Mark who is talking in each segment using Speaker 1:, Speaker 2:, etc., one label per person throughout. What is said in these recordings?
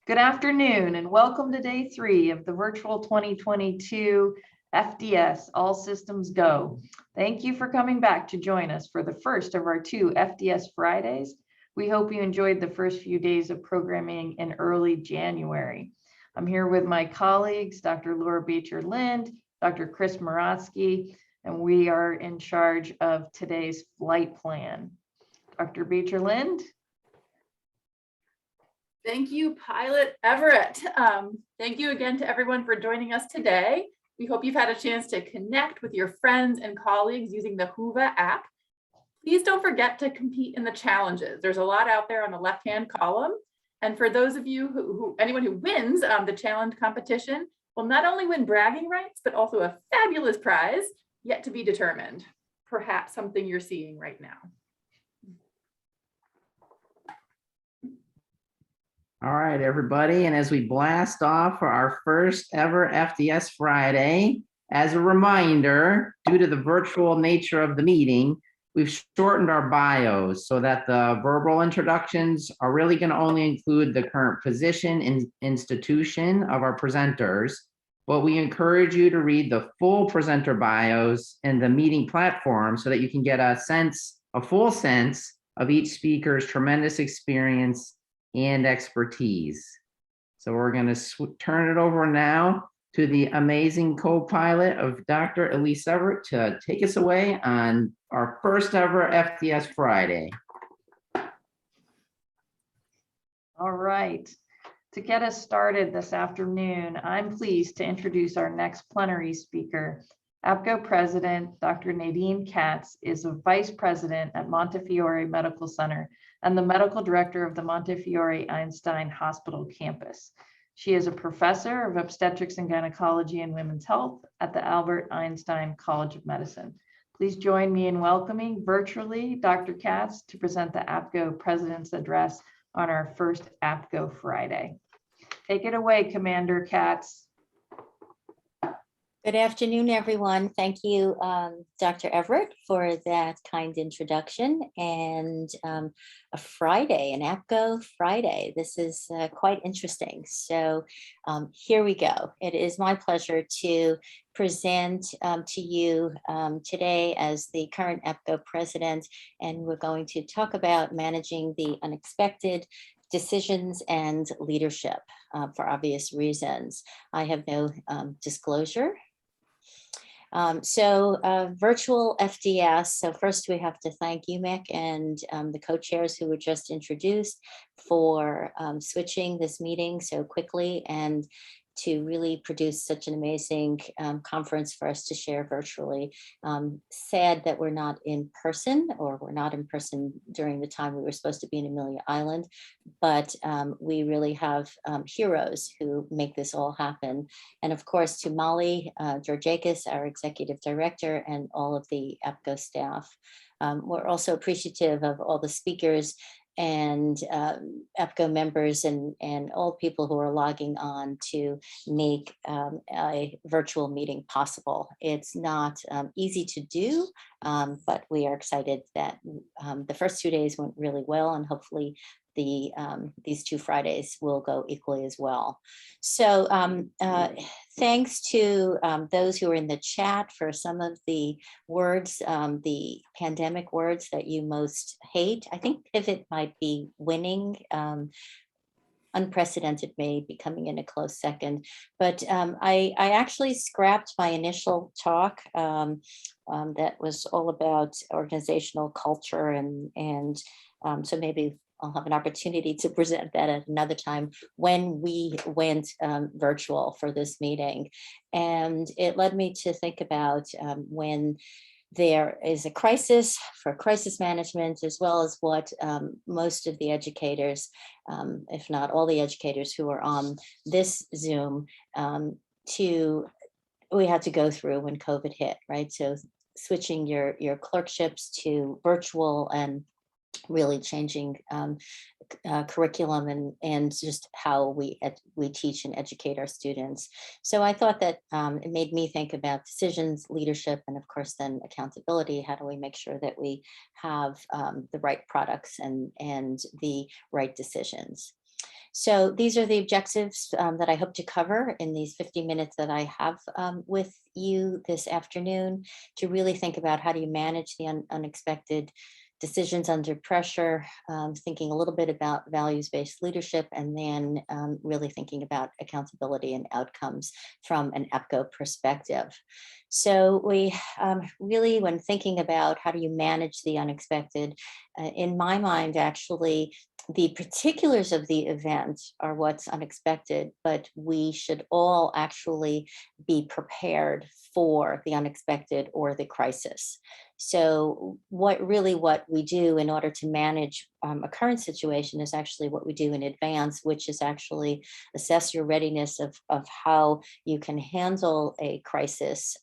Speaker 1: Good afternoon and welcome to day 3 of the virtual 2022 FDS All Systems Go. Thank you for coming back to join us for the first of our 2 FDS Fridays. We hope you enjoyed the first few days of programming in early January. I'm here with my colleagues, Dr. Laura Beecher-Lind, Dr. Chris Moratsky, and we are in charge of today's flight plan. Dr. Beecher-Lind.
Speaker 2: Thank you, Pilot Everett. Thank you again to everyone for joining us today. We hope you've had a chance to connect with your friends and colleagues using the Whova app. Please don't forget to compete in the challenges. There's a lot out there on the left-hand column. And for those of you anyone who wins the challenge competition will not only win bragging rights, but also a fabulous prize yet to be determined. Perhaps something you're seeing right now.
Speaker 3: All right, everybody, and as we blast off for our first ever FDS Friday, as a reminder, due to the virtual nature of the meeting, we've shortened our bios so that the verbal introductions are really going to only include the current position and institution of our presenters, but we encourage you to read the full presenter bios in the meeting platform so that you can get a full sense of each speaker's tremendous experience and expertise. So we're going to turn it over now to the amazing co-pilot of Dr. Elise Everett to take us away on our first ever FDS Friday.
Speaker 1: All right. To get us started this afternoon, I'm pleased to introduce our next plenary speaker. APGO President Dr. Nadine Katz is a Vice President at Montefiore Medical Center and the Medical Director of the Montefiore Einstein Hospital campus. She is a Professor of Obstetrics and Gynecology and Women's Health at the Albert Einstein College of Medicine. Please join me in welcoming virtually Dr. Katz to present the APGO President's Address on our first APGO Friday. Take it away, Commander Katz.
Speaker 4: Good afternoon, everyone. Thank you, Dr. Everett, for that kind introduction. And a Friday, an APGO Friday. This is quite interesting. So here we go. It is my pleasure to present to you today as the current APGO president, and we're going to talk about managing the unexpected decisions and leadership for obvious reasons. I have no disclosure. Virtual FDS. So first we have to thank UMEC and the co-chairs who were just introduced for switching this meeting so quickly and to really produce such an amazing conference for us to share virtually. Sad that we're not in person, or we're not in person during the time we were supposed to be in Amelia Island, but we really have heroes who make this all happen. And of course, to Molly Georgakis, our Executive Director, and all of the APGO staff. We're also appreciative of all the speakers and APGO members and all people who are logging on to make a virtual meeting possible. It's not easy to do, but we are excited that the first 2 days went really well, and hopefully these 2 Fridays will go equally as well. So thanks to those who are in the chat for some of the words, the pandemic words that you most hate. I think pivot might be winning. Unprecedented may be coming in a close second, but I actually scrapped my initial talk that was all about organizational culture, and so maybe I'll have an opportunity to present that at another time when we went virtual for this meeting. And it led me to think about when there is a crisis, for crisis management, as well as what most of the educators, if not all the educators who are on this Zoom, we had to go through when COVID hit, right? So switching your clerkships to virtual and really changing curriculum and just how we teach and educate our students. So I thought that it made me think about decisions, leadership, and of course then accountability. How do we make sure that we have the right products and the right decisions? So these are the objectives that I hope to cover in these 50 minutes that I have with you this afternoon, to really think about how do you manage the unexpected decisions under pressure, thinking a little bit about values-based leadership, and then really thinking about accountability and outcomes from an APGO perspective. So we really, when thinking about how do you manage the unexpected, in my mind, actually, the particulars of the event are what's unexpected, but we should all actually be prepared for the unexpected or the crisis. So what we do in order to manage a current situation is actually what we do in advance, which is actually assess your readiness of how you can handle a crisis,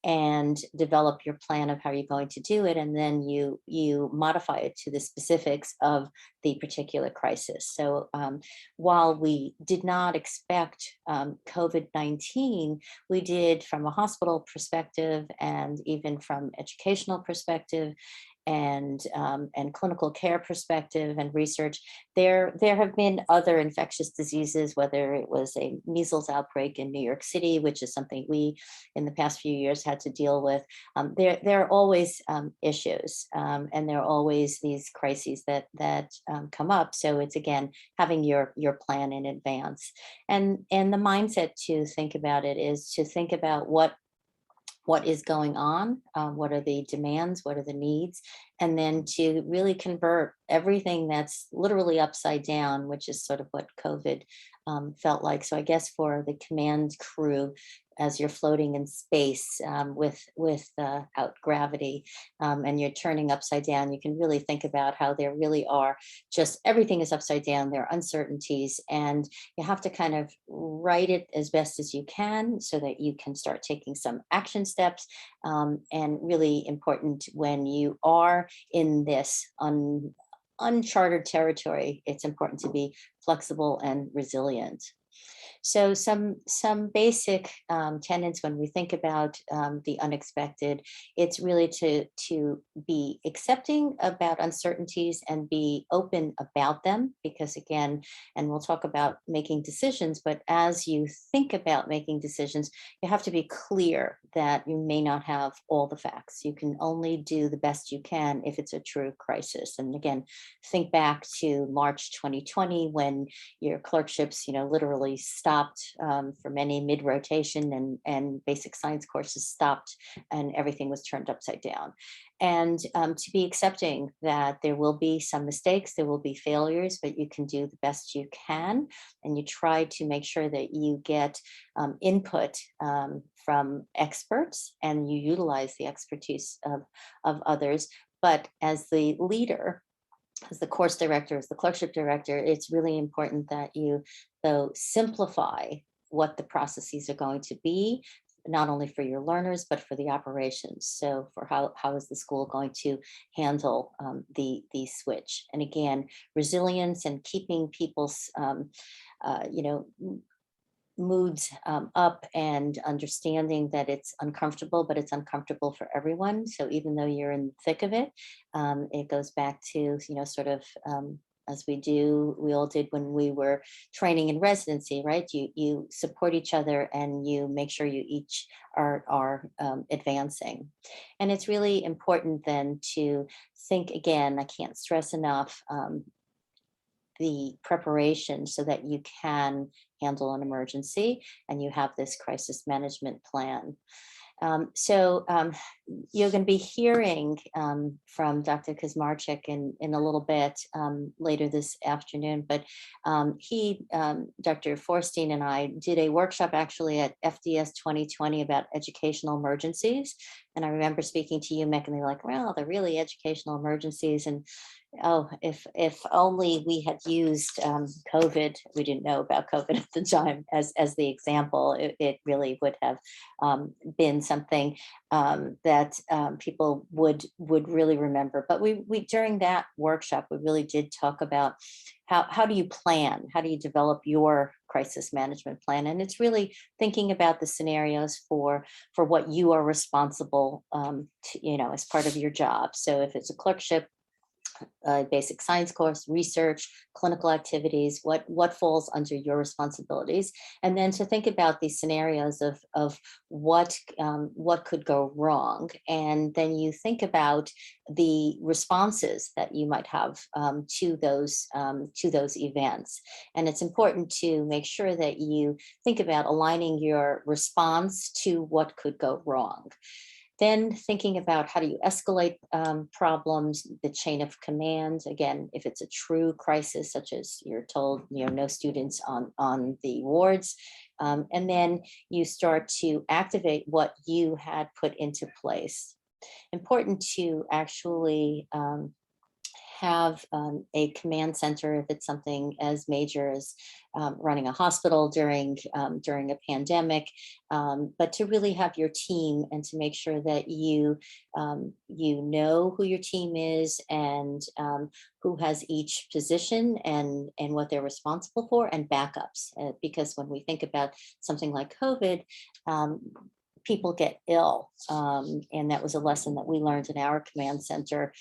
Speaker 4: and develop your plan of how you're going to do it. And then you modify it to the specifics of the particular crisis. So while we did not expect COVID-19, we did, from a hospital perspective and even from educational perspective and clinical care perspective and research, there have been other infectious diseases, whether it was a measles outbreak in New York City, which is something we in the past few years had to deal with. There are always issues, and there are always these crises that come up. So it's, again, having your plan in advance, and the mindset to think about it is to think about what is going on, what are the demands, what are the needs, and then to really convert everything that's literally upside down, which is sort of what COVID felt like. So I guess for the command crew, as you're floating in space without gravity, and you're turning upside down, you can really think about how there really are just everything is upside down. There are uncertainties, and you have to kind of write it as best as you can so that you can start taking some action steps. And really important when you are in this uncharted territory, it's important to be flexible and resilient. So some basic tenets when we think about the unexpected, it's really to be accepting about uncertainties and be open about them, because again, and we'll talk about making decisions, but as you think about making decisions, you have to be clear that you may not have all the facts. You can only do the best you can if it's a true crisis. And again, think back to March 2020 when your clerkships, literally stopped for many mid-rotation, and basic science courses stopped and everything was turned upside down. And to be accepting that there will be some mistakes, there will be failures, but you can do the best you can. And you try to make sure that you get input from experts and you utilize the expertise of others. But as the leader, as the course director, as the clerkship director, it's really important that you, though, simplify what the processes are going to be, not only for your learners, but for the operations. So for how is the school going to handle the switch? And again, resilience and keeping people's, moods up, and understanding that it's uncomfortable, but it's uncomfortable for everyone. So even though you're in the thick of it, it goes back to, sort of as we all did when we were training in residency, right? You support each other and you make sure you each are advancing. And it's really important then to think, again, I can't stress enough, the preparation so that you can handle an emergency and you have this crisis management plan. So you're going to be hearing from Dr. Kazmarczyk in a little bit later this afternoon, but Dr. Forstein and I did a workshop actually at FDS 2020 about educational emergencies. And I remember speaking to you, Mick, and they were like, well, they're really educational emergencies. And oh, if only we had used COVID, we didn't know about COVID at the time, as the example, it really would have been something that people would really remember. But we during that workshop, we really did talk about how do you plan? How do you develop your crisis management plan? And it's really thinking about the scenarios for what you are responsible to, as part of your job. So if it's a clerkship, basic science course, research, clinical activities, what falls under your responsibilities, and then to think about these scenarios of what could go wrong, and then you think about the responses that you might have to those events. And it's important to make sure that you think about aligning your response to what could go wrong. Then thinking about how do you escalate problems, the chain of command. Again, if it's a true crisis, such as you're told, no students on the wards, and then you start to activate what you had put into place. Important to actually have a command center if it's something as major as running a hospital during a pandemic, but to really have your team and to make sure that you know who your team is and who has each position and what they're responsible for, and backups. Because when we think about something like COVID, people get ill. And that was a lesson that we learned in our command center,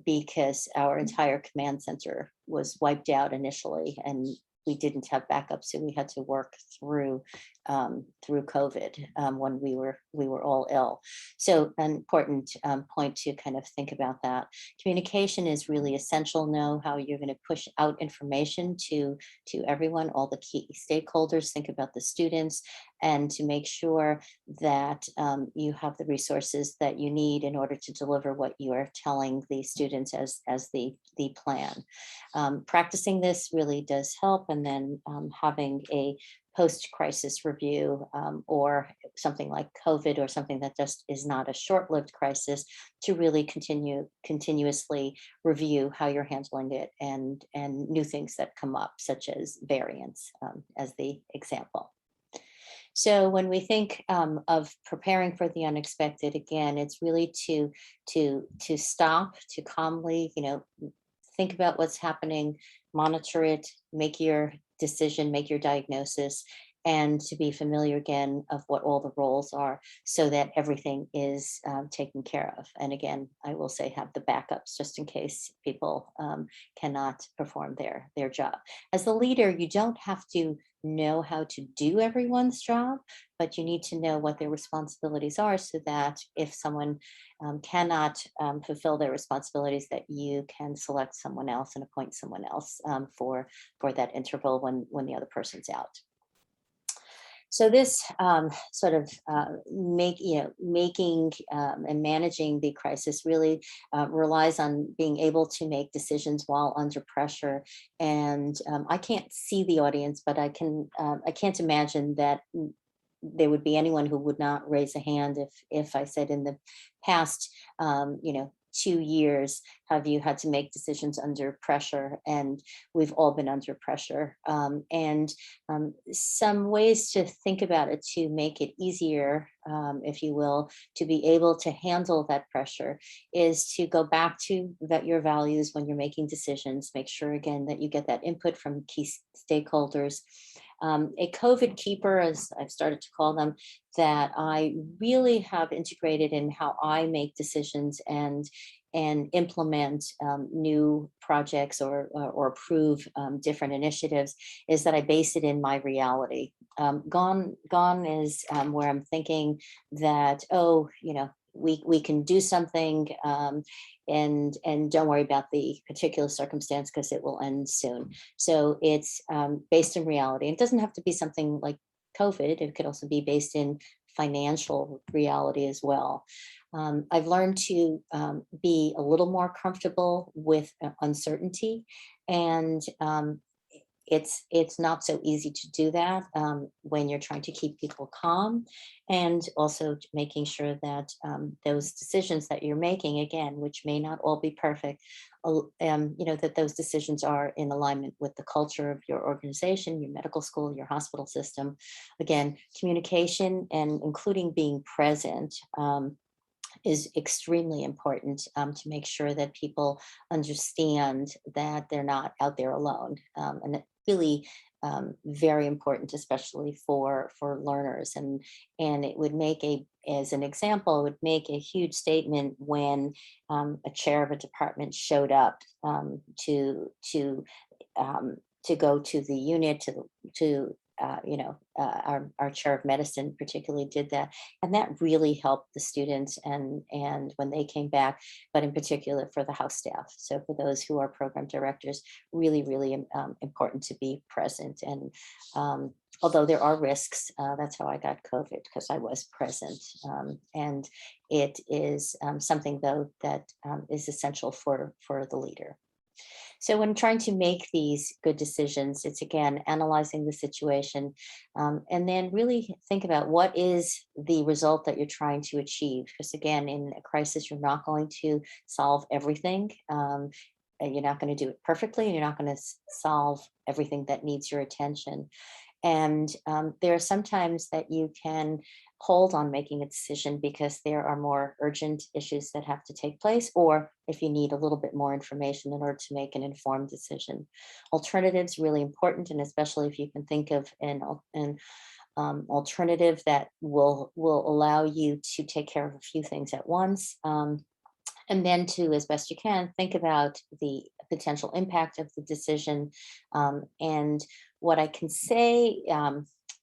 Speaker 4: because our entire command center was wiped out initially, and we didn't have backup, so we had to work through COVID when we were all ill. So an important point to kind of think about that. Communication is really essential. Know how you're going to push out information to everyone, all the key stakeholders. Think about the students, and to make sure that you have the resources that you need in order to deliver what you are telling the students as the plan. Practicing this really does help, and then having a post-crisis review, or something like COVID, or something that just is not a short-lived crisis, to really continuously review how you're handling it, and new things that come up, such as variants, as the example. So when we think of preparing for the unexpected, again, it's really to stop, to calmly, think about what's happening, monitor it, make your decision, make your diagnosis, and to be familiar again of what all the roles are, so that everything is taken care of. And again, I will say, have the backups just in case people cannot perform their job. As the leader, you don't have to know how to do everyone's job, but you need to know what their responsibilities are, so that if someone cannot fulfill their responsibilities, that you can select someone else and appoint someone else for that interval when the other person's out. So this sort of making and managing the crisis really relies on being able to make decisions while under pressure. And I can't see the audience, but I can't imagine that there would be anyone who would not raise a hand if I said, in the past, 2 years, have you had to make decisions under pressure? And we've all been under pressure. And some ways to think about it to make it easier, if you will, to be able to handle that pressure, is to go back to your values when you're making decisions. Make sure, again, that you get that input from key stakeholders. A COVID keeper, as I've started to call them, that I really have integrated in how I make decisions and implement new projects or approve different initiatives, is that I base it in my reality. Gone is where I'm thinking that, we can do something, and don't worry about the particular circumstance because it will end soon. So it's based in reality. It doesn't have to be something like COVID. It could also be based in financial reality as well. I've learned to be a little more comfortable with uncertainty, and it's not so easy to do that when you're trying to keep people calm, and also making sure that those decisions that you're making, again, which may not all be perfect, that those decisions are in alignment with the culture of your organization, your medical school, your hospital system. Again, communication and including being present is extremely important to make sure that people understand that they're not out there alone. And it really very important, especially for learners. And it would make as an example, it would make a huge statement when a chair of a department showed up to go to the unit our chair of medicine particularly did that, and that really helped the students and when they came back, but in particular for the house staff. So for those who are program directors, really important to be present. And although there are risks, that's how I got COVID, because I was present, and it is something though that is essential for the leader. So when trying to make these good decisions, it's again analyzing the situation, and then really think about what is the result that you're trying to achieve. Because again, in a crisis, you're not going to solve everything. You're not going to do it perfectly, and you're not going to solve everything that needs your attention. And there are some times that you can hold on making a decision because there are more urgent issues that have to take place, or if you need a little bit more information in order to make an informed decision. Alternatives really important, and especially if you can think of an alternative that will allow you to take care of a few things at once. And then to, as best you can, think about the potential impact of the decision. And what I can say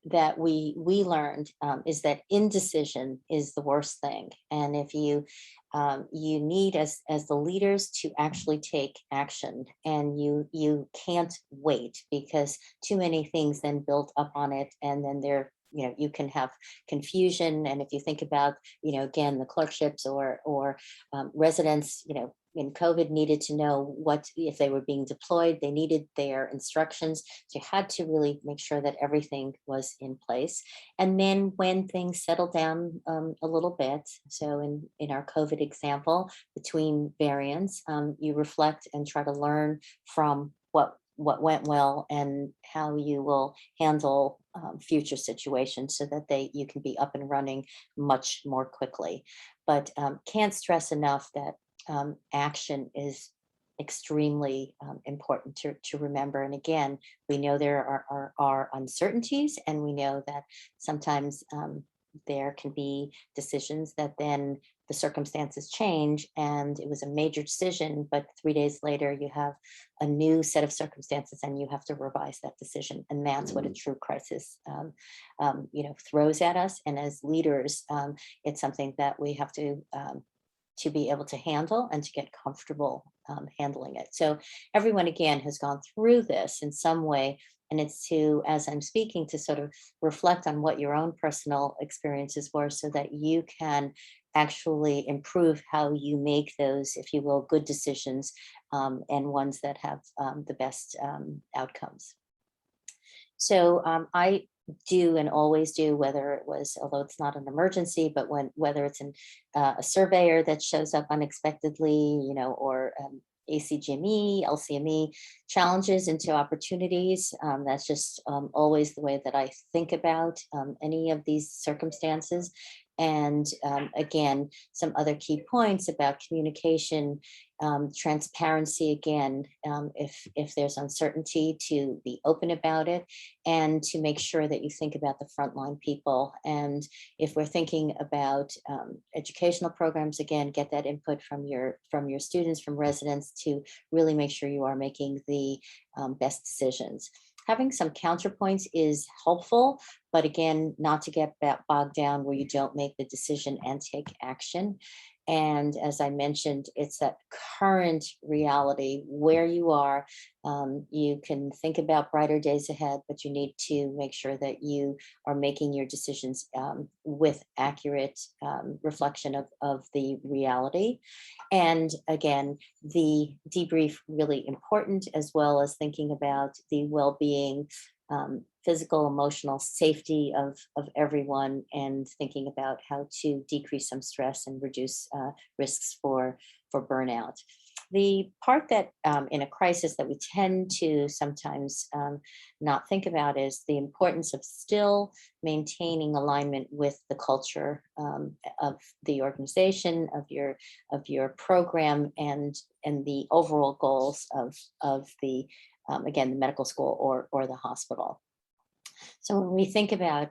Speaker 4: that we learned is that indecision is the worst thing. And if you need as the leaders to actually take action, and you can't wait, because too many things then build up on it, and then you can have confusion. And if you think about, again, the clerkships or residents, in COVID needed to know what, if they were being deployed, they needed their instructions. So you had to really make sure that everything was in place. And then when things settled down a little bit, so in our COVID example, between variants, you reflect and try to learn from what went well and how you will handle future situations so that you can be up and running much more quickly. But can't stress enough that action is extremely important to remember. And again, we know there are uncertainties, and we know that sometimes there can be decisions that then the circumstances change, and it was a major decision, but 3 days later you have a new set of circumstances and you have to revise that decision. And that's what a true crisis throws at us. And as leaders, it's something that we have to be able to handle and to get comfortable handling it. So everyone, again, has gone through this in some way. And it's to, as I'm speaking, to sort of reflect on what your own personal experiences were, so that you can actually improve how you make those, if you will, good decisions, and ones that have the best outcomes. So I do and always do, whether it was, although it's not an emergency, but whether it's a surveyor that shows up unexpectedly, or ACGME, LCME, challenges into opportunities. That's just always the way that I think about any of these circumstances. And again, some other key points about communication, transparency, again, if there's uncertainty, to be open about it, and to make sure that you think about the frontline people. And if we're thinking about educational programs, again, get that input from your students, from residents, to really make sure you are making the best decisions. Having some counterpoints is helpful, but again, not to get bogged down where you don't make the decision and take action. And as I mentioned, it's that current reality where you are. You can think about brighter days ahead, but you need to make sure that you are making your decisions with accurate reflection of the reality. And again, the debrief, really important, as well as thinking about the well-being, physical, emotional safety of everyone, and thinking about how to decrease some stress and reduce risks for burnout. The part that in a crisis that we tend to sometimes not think about is the importance of still maintaining alignment with the culture of the organization, of your program, and the overall goals of the again, the medical school or the hospital. So when we think about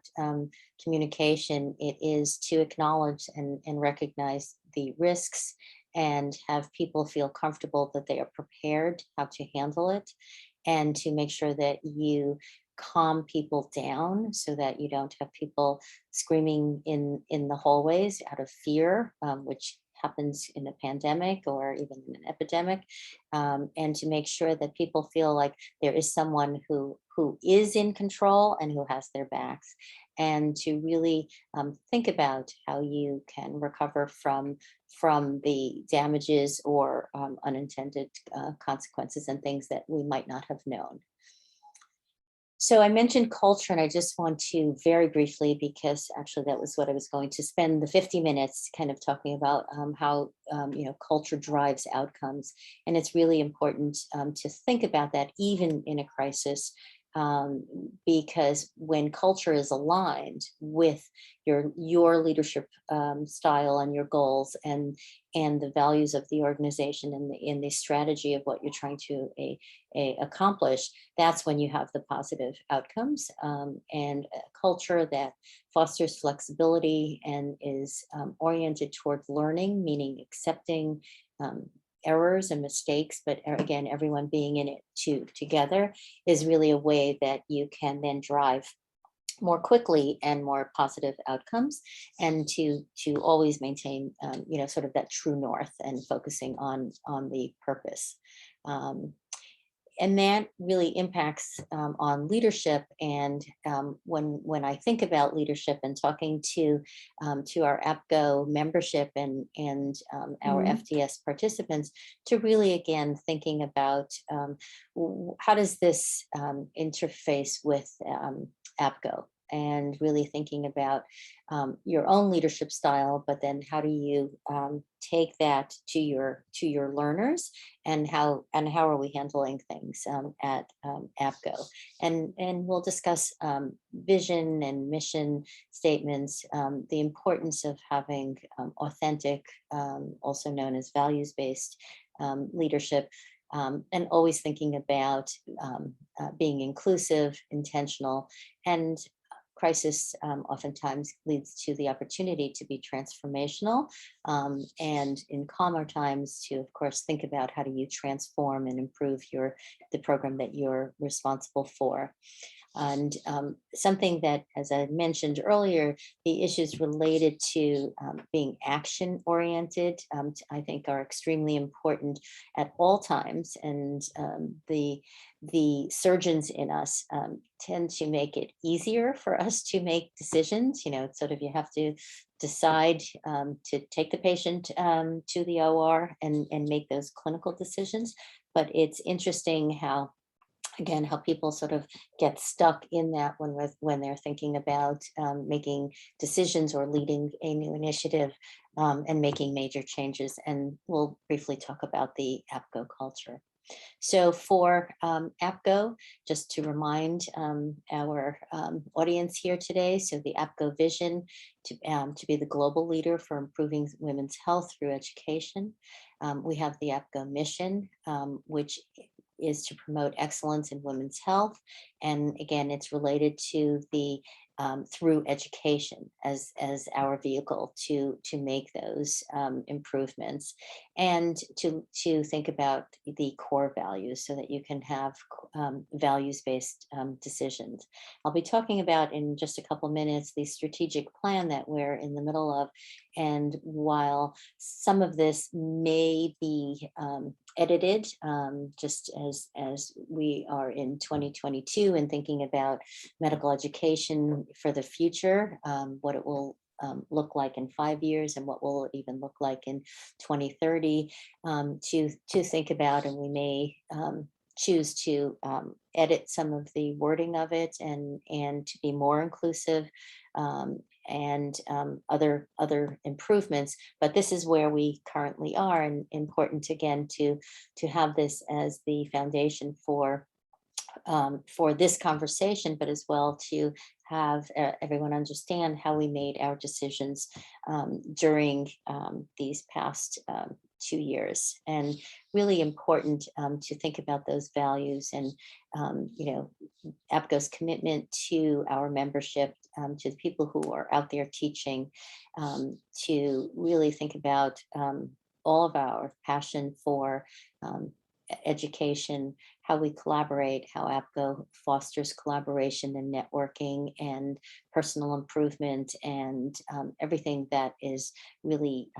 Speaker 4: communication, it is to acknowledge and recognize the risks and have people feel comfortable that they are prepared how to handle it, and to make sure that you calm people down so that you don't have people screaming in the hallways out of fear, which happens in a pandemic or even in an epidemic, and to make sure that people feel like there is someone who is in control and who has their backs, and to really think about how you can recover from the damages or unintended consequences and things that we might not have known. So I mentioned culture, and I just want to very briefly, because actually that was what I was going to spend the 50 minutes kind of talking about, how culture drives outcomes. And it's really important to think about that even in a crisis, because when culture is aligned with your leadership style and your goals and the values of the organization and in the strategy of what you're trying to accomplish, that's when you have the positive outcomes, and a culture that fosters flexibility and is oriented towards learning, meaning accepting errors and mistakes, but again, everyone being in it together, is really a way that you can then drive more quickly and more positive outcomes, and to always maintain sort of that true north and focusing on the purpose. And that really impacts on leadership. And when I think about leadership and talking to our APGO membership and our FDS participants, to really again thinking about how does this interface with APGO, and really thinking about your own leadership style, but then how do you take that to your learners, and how are we handling things at APGO, and we'll discuss vision and mission statements, the importance of having authentic, also known as values-based leadership, and always thinking about being inclusive, intentional, and crisis oftentimes leads to the opportunity to be transformational, and in calmer times to, of course, think about how do you transform and improve the program that you're responsible for. And something that, as I mentioned earlier, the issues related to being action oriented, I think are extremely important at all times. And the surgeons in us tend to make it easier for us to make decisions. It's sort of, you have to decide to take the patient to the OR and make those clinical decisions. But it's interesting how people sort of get stuck in that when they're thinking about making decisions or leading a new initiative and making major changes. And we'll briefly talk about the APGO culture. So for APGO, just to remind our audience here today, so the APGO vision to be the global leader for improving women's health through education. We have the APGO mission, which is to promote excellence in women's health. And again, it's related to the through education as our vehicle to make those improvements, and to think about the core values so that you can have values-based decisions. I'll be talking about in just a couple minutes the strategic plan that we're in the middle of. And while some of this may be edited, just as we are in 2022 and thinking about medical education for the future, what it will look like in 5 years and what will it even look like in 2030, to think about, and we may choose to edit some of the wording of it and to be more inclusive, and other improvements. But this is where we currently are, and important again to have this as the foundation for this conversation, but as well to have everyone understand how we made our decisions during these past 2 years, and really important to think about those values and, APGO's commitment to our membership, to the people who are out there teaching, to really think about all of our passion for education, how we collaborate, how APGO fosters collaboration and networking and personal improvement, and everything that is really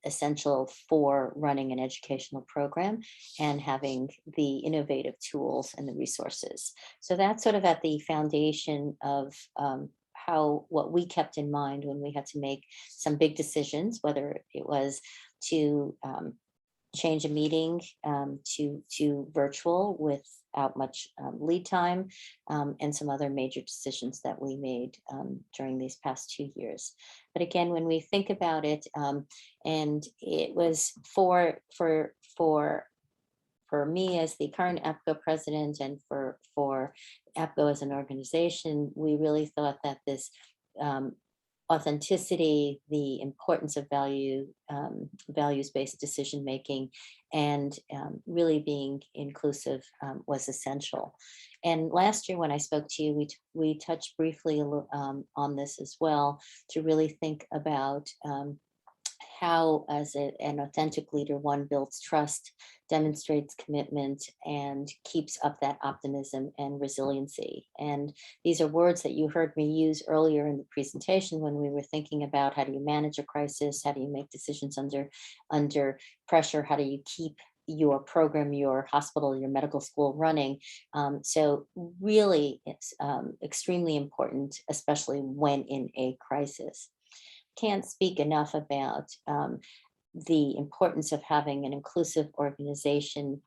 Speaker 4: essential for running an educational program and having the innovative tools and the resources. So that's sort of at the foundation of what we kept in mind when we had to make some big decisions, whether it was to change a meeting to virtual without much lead time, and some other major decisions that we made during these past 2 years. But again, when we think about it, and it was for me as the current APGO president, and for APGO as an organization, we really thought that this authenticity, the importance of values-based decision making, and really being inclusive was essential. And last year when I spoke to you, we touched briefly on this as well, to really think about how, as an authentic leader, one builds trust, demonstrates commitment, and keeps up that optimism and resiliency. And these are words that you heard me use earlier in the presentation when we were thinking about how do you manage a crisis, how do you make decisions under pressure, how do you keep your program, your hospital, your medical school running. So really, it's extremely important, especially when in a crisis. Can't speak enough about the importance of having an inclusive organization,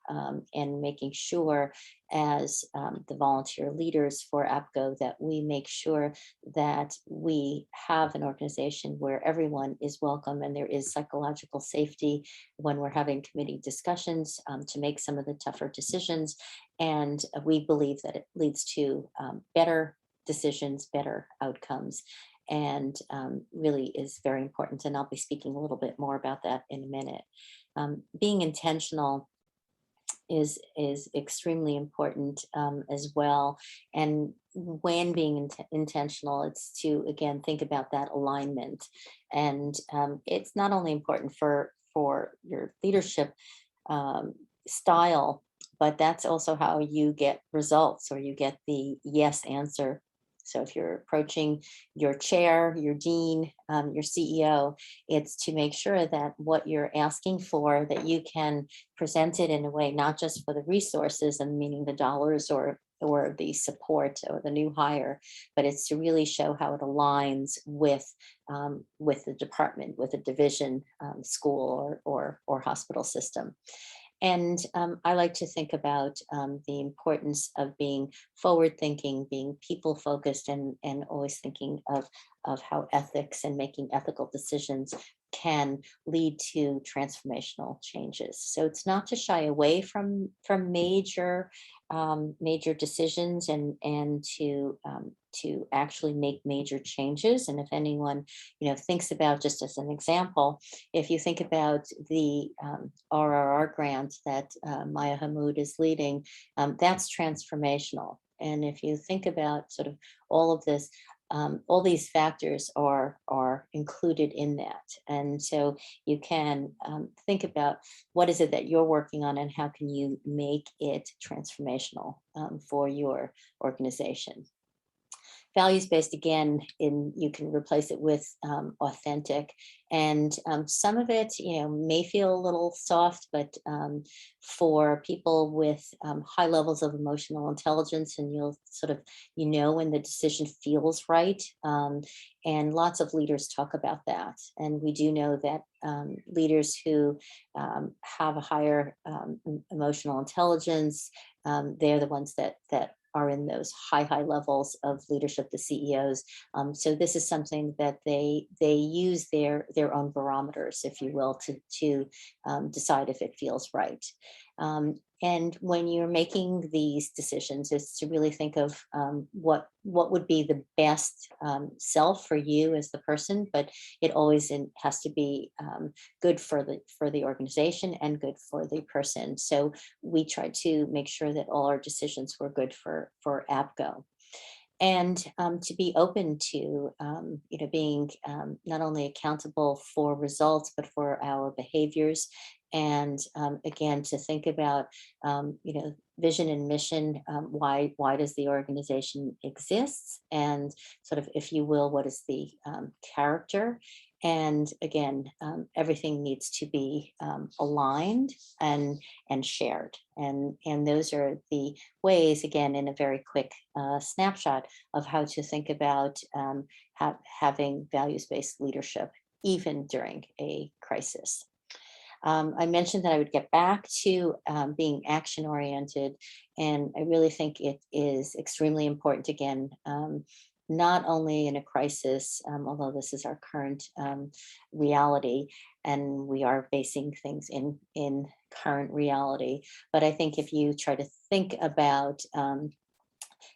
Speaker 4: and making sure as the volunteer leaders for APGO that we make sure that we have an organization where everyone is welcome and there is psychological safety when we're having committee discussions to make some of the tougher decisions. And we believe that it leads to better decisions, better outcomes, and really is very important. And I'll be speaking a little bit more about that in a minute. Being intentional is extremely important as well. And when being intentional, it's to, again, think about that alignment. And it's not only important for your leadership style, but that's also how you get results, or you get the yes answer. So if you're approaching your chair, your dean, your CEO, it's to make sure that what you're asking for, that you can present it in a way, not just for the resources, and meaning the dollars or the support or the new hire, but it's to really show how it aligns with the department, with a division, school or hospital system. And I like to think about the importance of being forward thinking, being people focused, and always thinking of how ethics and making ethical decisions can lead to transformational changes. So it's not to shy away from major decisions, and to actually make major changes. And if anyone thinks about, just as an example, if you think about the RRR grant that Maya Hamoud is leading, that's transformational. And if you think about sort of all of this, all these factors are included in that. And so you can think about what is it that you're working on, and how can you make it transformational for your organization. Values-based, again, you can replace it with authentic. And some of it, may feel a little soft, but for people with high levels of emotional intelligence, and you'll sort of, when the decision feels right. And lots of leaders talk about that. And we do know that leaders who have a higher emotional intelligence, they're the ones that are in those high levels of leadership, the CEOs. So this is something that they use their own barometers, if you will, to decide if it feels right. And when you're making these decisions, is to really think of what would be the best self for you as the person, but it always has to be good for the organization and good for the person. So we try to make sure that all our decisions were good for APGO. And to be open to being not only accountable for results but for our behaviors, and again to think about vision and mission. Why does the organization exist? And sort of, if you will, what is the character? And again, everything needs to be aligned and shared. And those are the ways, again, in a very quick snapshot of how to think about having values-based leadership, even during a crisis. I mentioned that I would get back to being action-oriented, and I really think it is extremely important, again, not only in a crisis, although this is our current reality, and we are facing things in current reality, but I think if you try to think about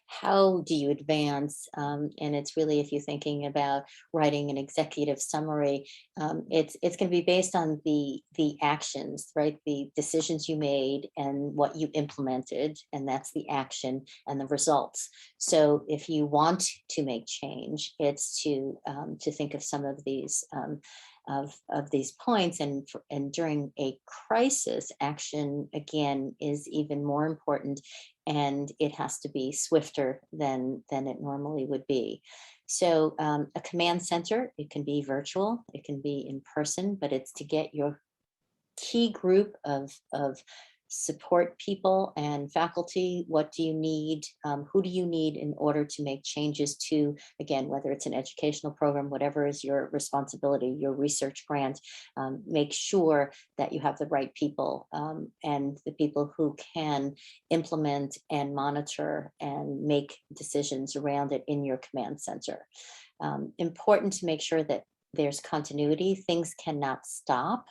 Speaker 4: how do you advance, and it's really, if you're thinking about writing an executive summary, it's going to be based on the actions, right? The decisions you made and what you implemented, and that's the action, and the results. So if you want to make change, it's to think of some of these of these points, and during a crisis, action again is even more important, and it has to be swifter than it normally would be. So a command center, it can be virtual, it can be in person, but it's to get your key group of support people and faculty. What do you need? Who do you need in order to make changes to, again, whether it's an educational program, whatever is your responsibility, your research grant, make sure that you have the right people, and the people who can implement and monitor and make decisions around it in your command center. Important to make sure that there's continuity. Things cannot stop.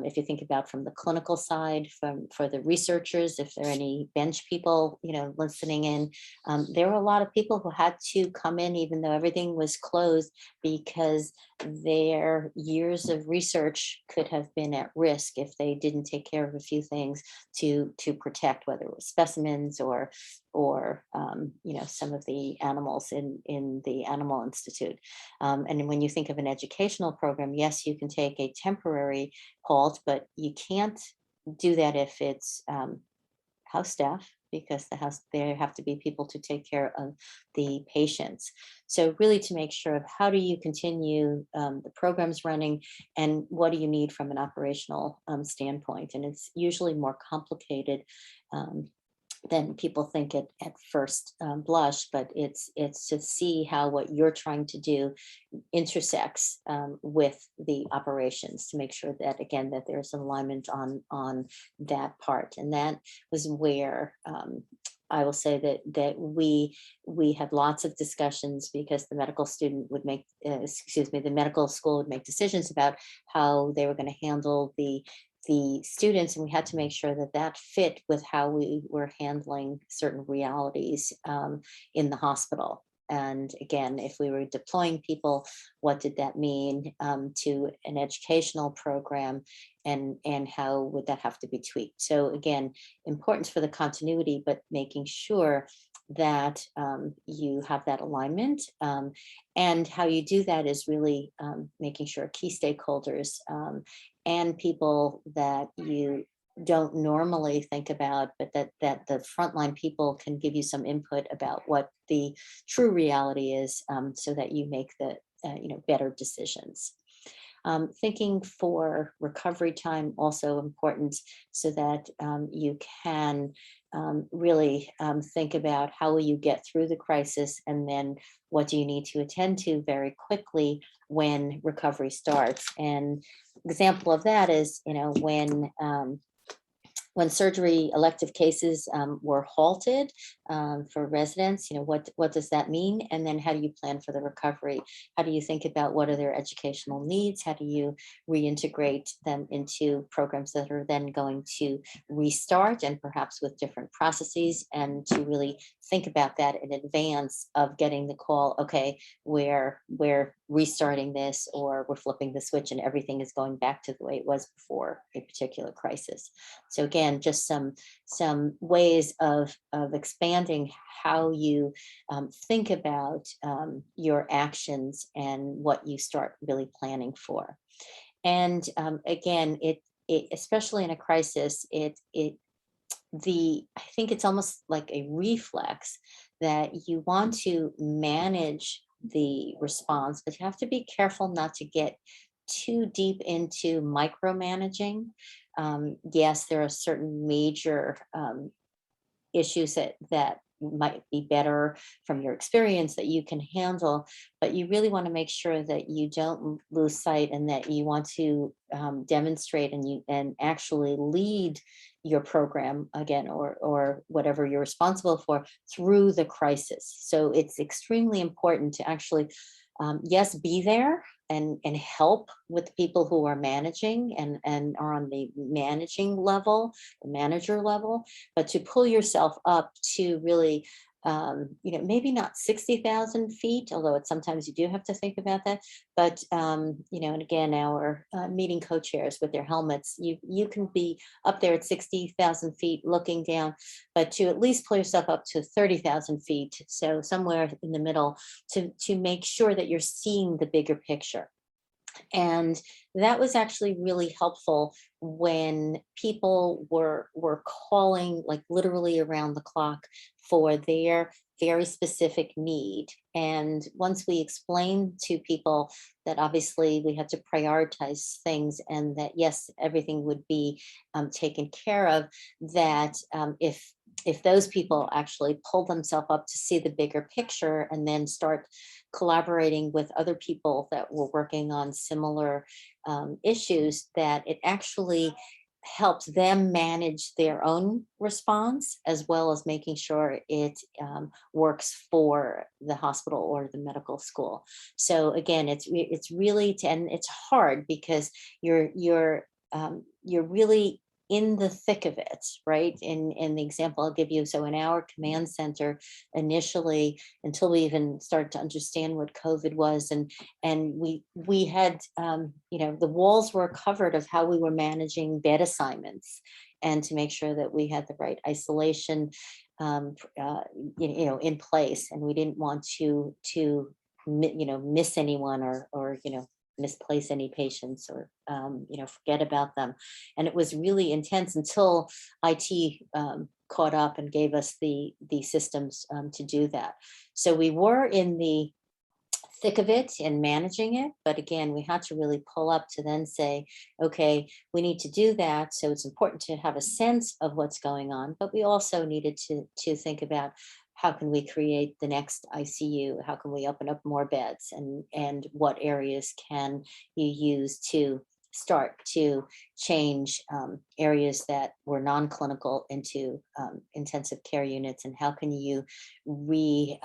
Speaker 4: If you think about from the clinical side, for the researchers, if there are any bench people, listening in, there were a lot of people who had to come in even though everything was closed, because their years of research could have been at risk if they didn't take care of a few things to protect, whether it was specimens or some of the animals in the Animal Institute. And when you think of an educational program, yes, you can take a temporary halt, but you can't do that if it's house staff, because there have to be people to take care of the patients. So really to make sure of how do you continue the programs running, and what do you need from an operational standpoint. And it's usually more complicated than people think at first blush, but it's to see how what you're trying to do intersects with the operations, to make sure that, again, that there's alignment on that part. And that was where I will say that we had lots of discussions, because the medical student would make, the medical school would make decisions about how they were going to handle the students, and we had to make sure that fit with how we were handling certain realities in the hospital. And again, if we were deploying people, what did that mean to an educational program, and how would that have to be tweaked? So again, importance for the continuity, but making sure that you have that alignment. And how you do that is really making sure key stakeholders and people that you don't normally think about, but that the frontline people can give you some input about what the true reality is, so that you make the better decisions. Thinking for recovery time, also important, so that you can really think about how will you get through the crisis, and then what do you need to attend to very quickly when recovery starts. And example of that is, when when surgery elective cases were halted for residents, what does that mean? And then how do you plan for the recovery? How do you think about what are their educational needs? How do you reintegrate them into programs that are then going to restart, and perhaps with different processes, and to really think about that in advance of getting the call, okay, we're restarting this, or we're flipping the switch and everything is going back to the way it was before a particular crisis. So again, just some ways of expanding how you think about your actions and what you start really planning for. And again, it especially in a crisis, I think it's almost like a reflex that you want to manage the response, but you have to be careful not to get too deep into micromanaging. Yes, there are certain major issues that might be better from your experience that you can handle, but you really want to make sure that you don't lose sight, and that you want to demonstrate and actually lead your program again, or whatever you're responsible for, through the crisis. So it's extremely important to actually, yes, be there and help with the people who are managing and are on the managing level, the manager level, but to pull yourself up to really, maybe not 60,000 feet, although it's sometimes you do have to think about that. But, and again, our meeting co-chairs with their helmets, you can be up there at 60,000 feet looking down, but to at least pull yourself up to 30,000 feet. So somewhere in the middle, to make sure that you're seeing the bigger picture. And that was actually really helpful when people were calling, like literally around the clock, for their very specific need. And once we explained to people that obviously we had to prioritize things, and that yes, everything would be taken care of, that if those people actually pull themselves up to see the bigger picture, and then start collaborating with other people that were working on similar issues, that it actually helps them manage their own response, as well as making sure it works for the hospital or the medical school. So again, it's really, and it's hard because you're really in the thick of it, right? In the example I'll give you, so in our command center, initially, until we even started to understand what COVID was, and we had, the walls were covered of how we were managing bed assignments, and to make sure that we had the right isolation, in place, and we didn't want to miss anyone, or misplace any patients, or forget about them. And it was really intense until IT caught up and gave us the systems to do that. So we were in the thick of it and managing it, but again, we had to really pull up to then say, okay, we need to do that. So it's important to have a sense of what's going on, but we also needed to think about, how can we create the next ICU? How can we open up more beds? And what areas can you use to start to change areas that were non-clinical into intensive care units? And how can you rethink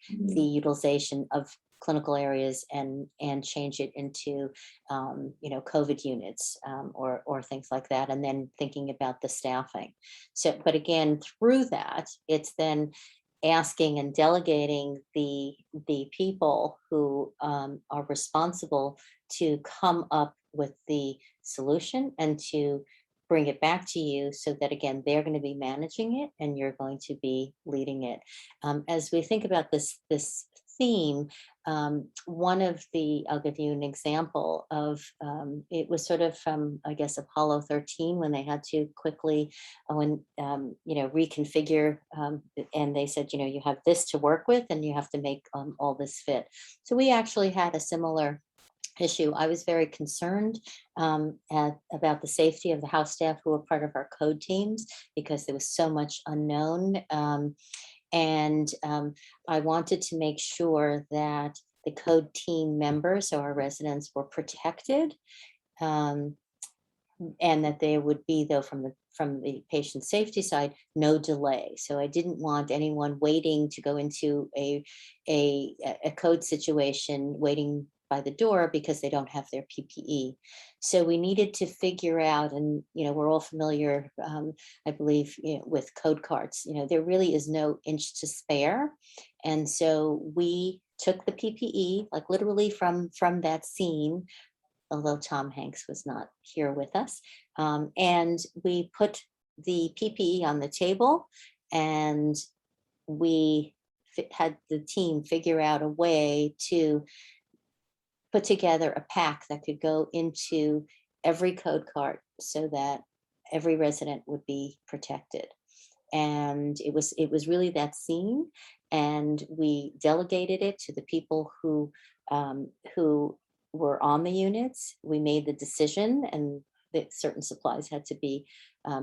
Speaker 4: the utilization of clinical areas and change it into COVID units, or things like that, and then thinking about the staffing. So, but again, through that, it's then asking and delegating the people who are responsible to come up with the solution and to bring it back to you, so that again, they're going to be managing it and you're going to be leading it. As we think about this theme, one of I'll give you an example of, it was sort of from, I guess, Apollo 13, when they had to quickly, reconfigure, and they said, you have this to work with, and you have to make all this fit. So we actually had a similar issue. I was very concerned about the safety of the house staff who were part of our code teams, because there was so much unknown. And I wanted to make sure that the code team members, so our residents, were protected. and that there would be, though, from the patient safety side, no delay. So I didn't want anyone waiting to go into a code situation, waiting by the door because they don't have their PPE. So we needed to figure out, and we're all familiar, I believe, with code carts. There really is no inch to spare, and so we took the PPE, like literally from that scene, although Tom Hanks was not here with us. And we put the PPE on the table, and we had the team figure out a way to put together a pack that could go into every code cart so that every resident would be protected. And it was really that scene, and we delegated it to the people who were on the units. We made the decision, and that certain supplies had to be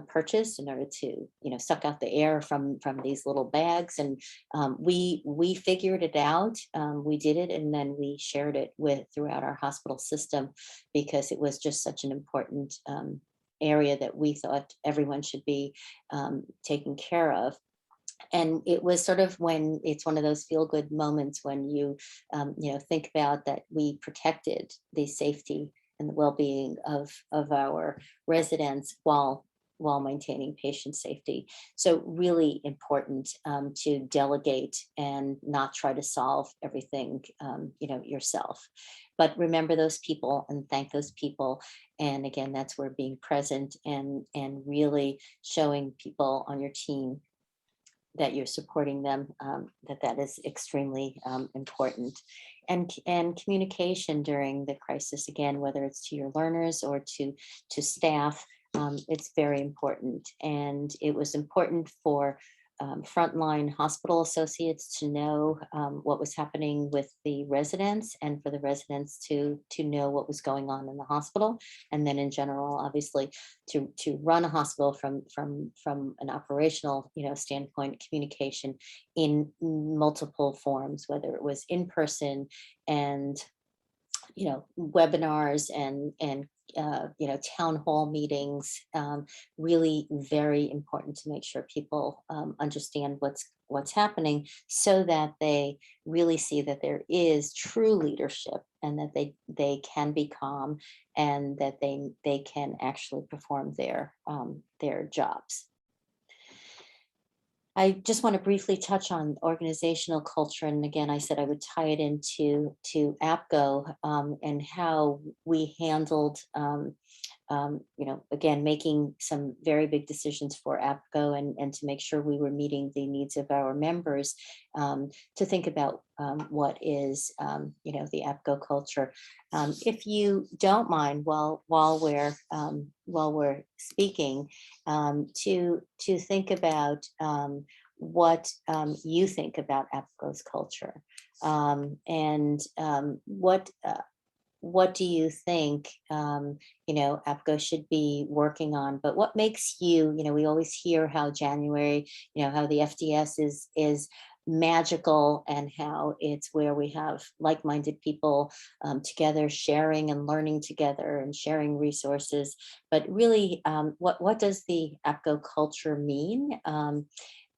Speaker 4: purchased in order to, suck out the air from these little bags. And we figured it out. We did it, and then we shared it throughout our hospital system, because it was just such an important area that we thought everyone should be taken care of. And it was sort of when it's one of those feel-good moments when you think about that we protected the safety and the well-being of our residents while maintaining patient safety. So really important to delegate and not try to solve everything yourself. But remember those people and thank those people. And again, that's where being present and really showing people on your team that you're supporting them, that is extremely important. And communication during the crisis, again, whether it's to your learners or to staff, it's very important. And it was important for frontline hospital associates to know what was happening with the residents, and for the residents to know what was going on in the hospital. And then in general, obviously, to run a hospital from an operational standpoint, communication in multiple forms, whether it was in person and webinars and town hall meetings, really very important to make sure people understand what's happening, so that they really see that there is true leadership, and that they can be calm, and that they can actually perform their jobs. I just want to briefly touch on organizational culture. And again, I said I would tie it into APGO and how we handled, again, making some very big decisions for APGO and to make sure we were meeting the needs of our members, to think about what is, the APGO culture. If you don't mind, while we're speaking, to think about what you think about APGO's culture, and what do you think APGO should be working on? But what makes you, we always hear how January, how the FDS is magical, and how it's where we have like-minded people together, sharing and learning together and sharing resources. But really, what does the APGO culture mean?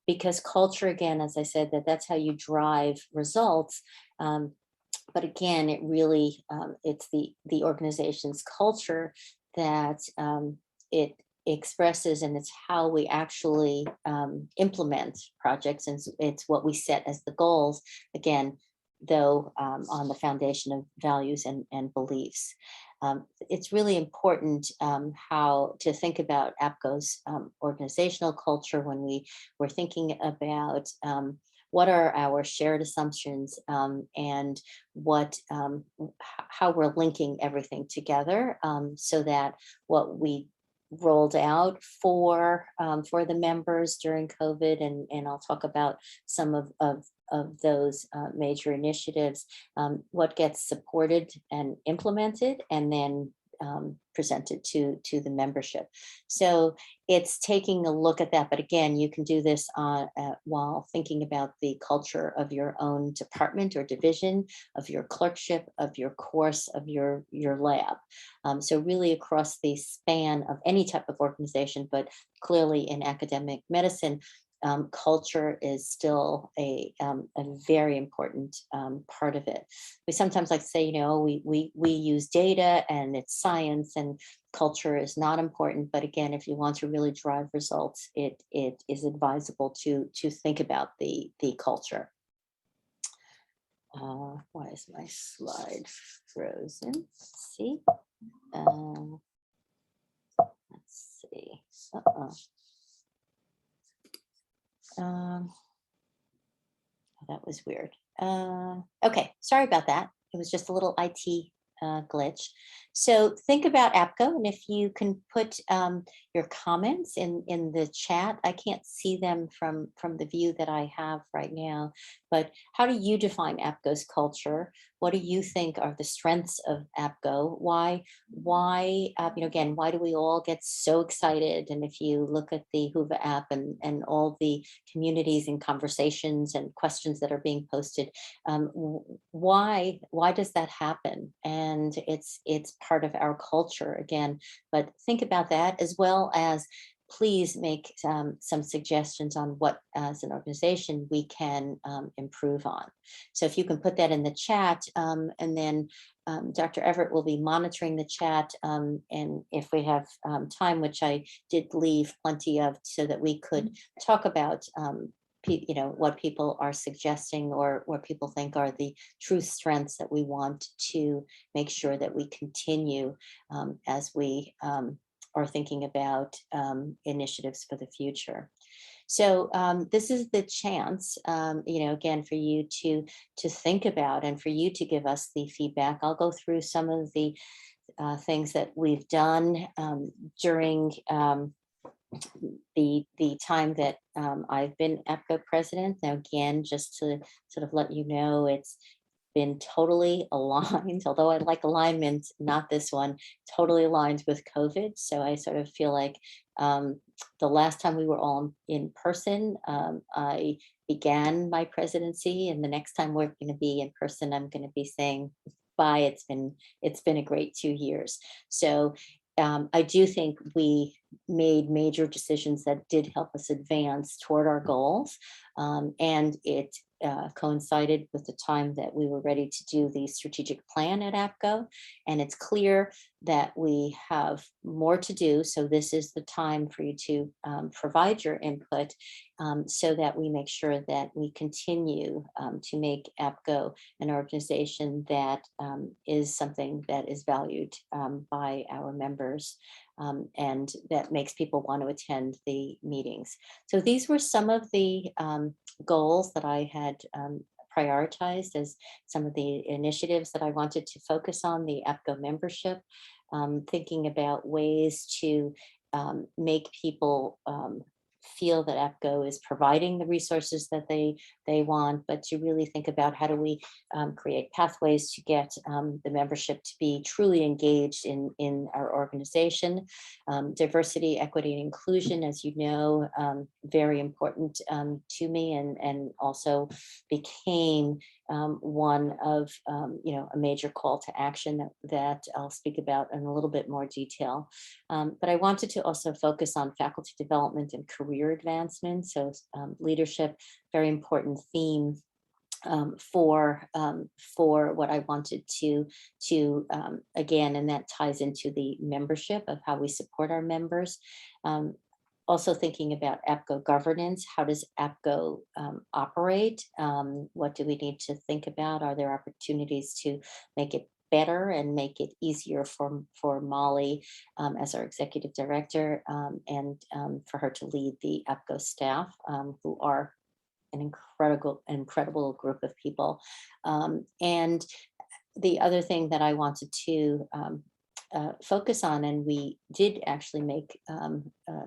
Speaker 4: Because culture, again, as I said, that's how you drive results. But again, it really, it's the organization's culture that it expresses, and it's how we actually implement projects, and it's what we set as the goals, again, though on the foundation of values and beliefs. It's really important how to think about APGO's organizational culture when we're thinking about what are our shared assumptions, and how we're linking everything together, so that what we rolled out for the members during COVID, and I'll talk about some of those major initiatives, what gets supported and implemented, and then presented to the membership. So it's taking a look at that. But again, you can do this while thinking about the culture of your own department or division, of your clerkship, of your course, of your lab. So really across the span of any type of organization, but clearly in academic medicine, culture is still a very important part of it. We sometimes like to say, we use data and it's science and culture is not important. But again, if you want to really drive results, it is advisable to think about the culture. Why is my slide frozen? Let's see. Let's see. That was weird. Okay, sorry about that. It was just a little IT glitch. So think about APGO, and if you can put your comments in the chat. I can't see them from the view that I have right now, but how do you define APGO's culture? What do you think are the strengths of APGO? Why again, why do we all get so excited? And if you look at the Whova app and all the communities and conversations and questions that are being posted, why does that happen? And it's part of our culture again, but think about that, as well as please make some suggestions on what as an organization we can improve on. So if you can put that in the chat, and then Dr. Everett will be monitoring the chat, and if we have time, which I did leave plenty of, so that we could talk about what people are suggesting or what people think are the true strengths that we want to make sure that we continue as we are thinking about initiatives for the future. So this is the chance, again, for you to think about and for you to give us the feedback. I'll go through some of the things that we've done during the time that I've been APGO president. Now, again, just to sort of let you know, it's been totally aligned, although I like alignment, not this one, totally aligned with COVID. So I sort of feel like the last time we were all in person, I began my presidency, and the next time we're going to be in person, I'm going to be saying bye. It's been a great 2 years. So I do think we made major decisions that did help us advance toward our goals, and it coincided with the time that we were ready to do the strategic plan at APGO, and it's clear that we have more to do. So this is the time for you to provide your input, so that we make sure that we continue to make APGO an organization that is something that is valued by our members, and that makes people want to attend the meetings. So these were some of the goals that I had prioritized as some of the initiatives that I wanted to focus on the APGO membership, thinking about ways to make people feel that APGO is providing the resources that they want, but to really think about how do we create pathways to get the membership to be truly engaged in our organization. Diversity, equity, and inclusion, as you know, very important to me, and also became one of a major call to action that I'll speak about in a little bit more detail. But I wanted to also focus on faculty development and career advancement. So leadership, very important theme for what I wanted to again, and that ties into the membership of how we support our members. Also thinking about APGO governance. How does APGO operate? What do we need to think about? Are there opportunities to make it better and make it easier for Molly as our executive director, and for her to lead the APGO staff, who are an incredible group of people. And the other thing that I wanted to focus on, and we did actually make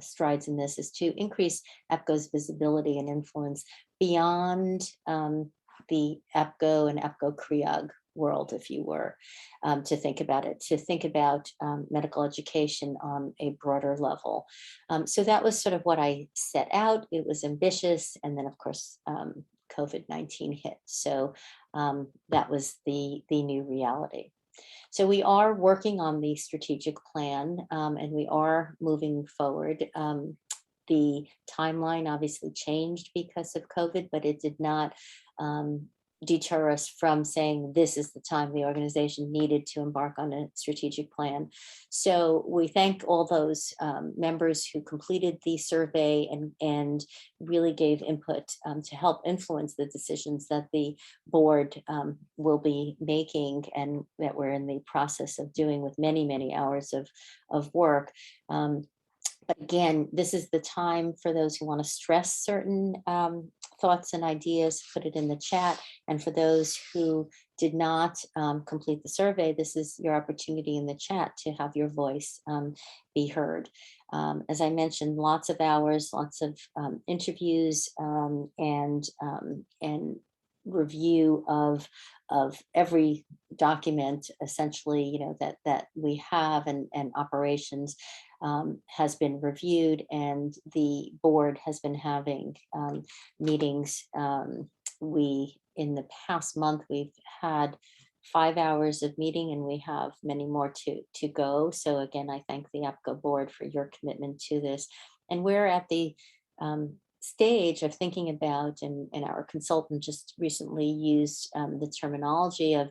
Speaker 4: strides in this, is to increase APGO's visibility and influence beyond the APGO and APGO CREOG world, if you were, to think about it, to think about medical education on a broader level. So that was sort of what I set out. It was ambitious. And then, of course, COVID-19 hit. So that was the new reality. So we are working on the strategic plan, and we are moving forward. The timeline obviously changed because of COVID, but it did not deter us from saying this is the time the organization needed to embark on a strategic plan. So we thank all those members who completed the survey and really gave input to help influence the decisions that the board will be making and that we're in the process of doing with many, many hours of work. But again, this is the time for those who want to stress certain thoughts and ideas, put it in the chat. And for those who did not complete the survey, this is your opportunity in the chat to have your voice be heard. As I mentioned, lots of hours, lots of interviews and review of every document, essentially, that we have and operations has been reviewed, and the board has been having meetings. In the past month, we've had 5 hours of meeting, and we have many more to go. So again, I thank the APGO board for your commitment to this. And we're at the stage of thinking about, and our consultant just recently used the terminology of,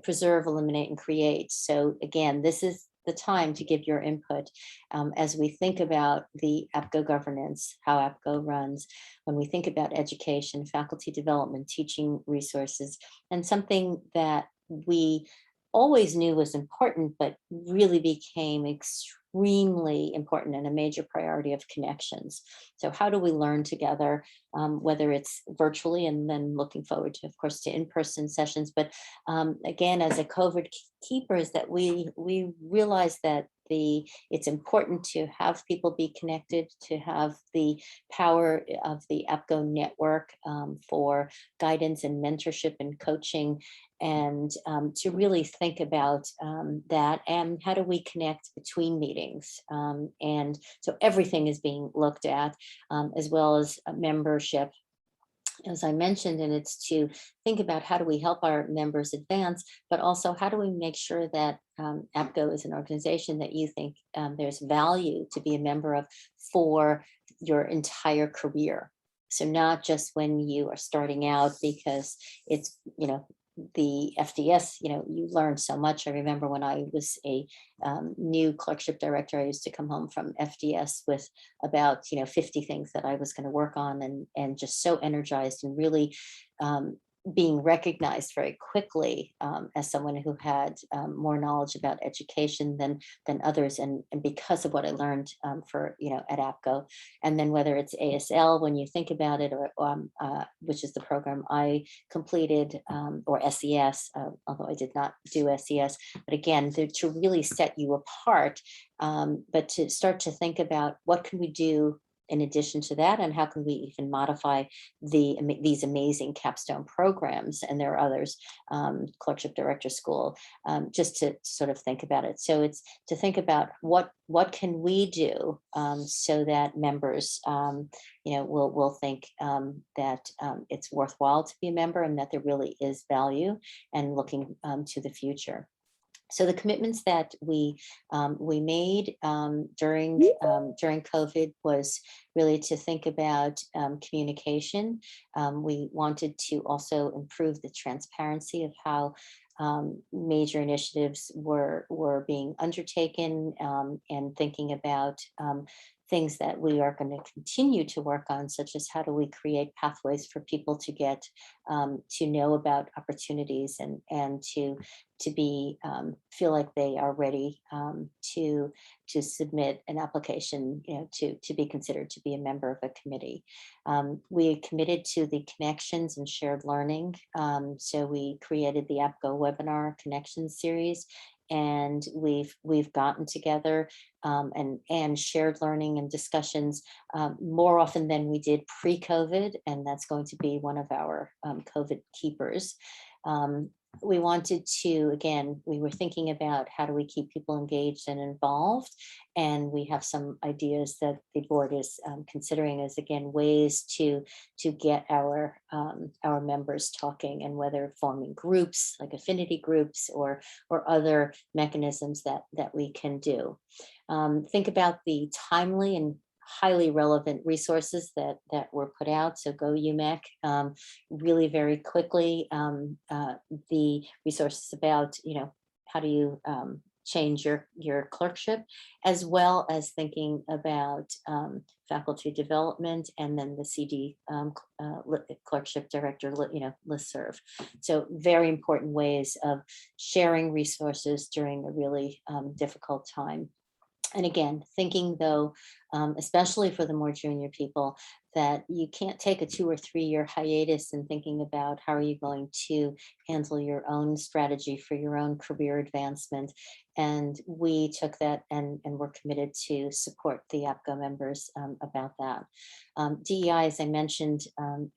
Speaker 4: preserve, eliminate, and create. So again, this is the time to give your input as we think about the APGO governance, how APGO runs, when we think about education, faculty development, teaching resources, and something that we always knew was important, but really became extremely important and a major priority of connections. So how do we learn together, whether it's virtually and then looking forward to, of course, to in-person sessions. But again, as a COVID keeper, is that we realize that it's important to have people be connected, to have the power of the APGO network for guidance and mentorship and coaching, and to really think about that and how do we connect between meetings. And so everything is being looked at, as well as membership, as I mentioned, and it's to think about how do we help our members advance, but also how do we make sure that APGO is an organization that you think there's value to be a member of for your entire career. So not just when you are starting out, because it's, the FDS, you learn so much. I remember when I was a new clerkship director, I used to come home from FDS with about, 50 things that I was going to work on, and just so energized and really being recognized very quickly as someone who had more knowledge about education than others, and because of what I learned at APGO. And then whether it's ASL, when you think about it, or which is the program I completed, or SES, although I did not do SES, but again, to really set you apart, but to start to think about what can we do in addition to that, and how can we even modify these amazing capstone programs, and there are others, clerkship director school, just to sort of think about it. So it's to think about what can we do so that members will think that it's worthwhile to be a member, and that there really is value, and looking to the future. So the commitments that we made during COVID was really to think about communication. We wanted to also improve the transparency of how major initiatives were being undertaken, and thinking about things that we are going to continue to work on, such as how do we create pathways for people to get to know about opportunities, and to be feel like they are ready to submit an application, to be considered to be a member of a committee. We committed to the connections and shared learning, so we created the APGO webinar connections series, and we've gotten together and shared learning and discussions more often than we did pre-COVID, and that's going to be one of our COVID keepers. we wanted to, again, we were thinking about how do we keep people engaged and involved. And we have some ideas that the board is considering as, again, ways to get our members talking, and whether forming groups like affinity groups or other mechanisms that we can do. Think about the timely and highly relevant resources that were put out. So go UMEC, really very quickly, the resources about, how do you change your clerkship, as well as thinking about faculty development, and then the CD clerkship director, listserv. So very important ways of sharing resources during a really difficult time. And again, thinking though, especially for the more junior people, that you can't take a 2 or 3 year hiatus and thinking about how are you going to handle your own strategy for your own career advancement. And we took that and we're committed to support the APGO members about that. DEI, as I mentioned,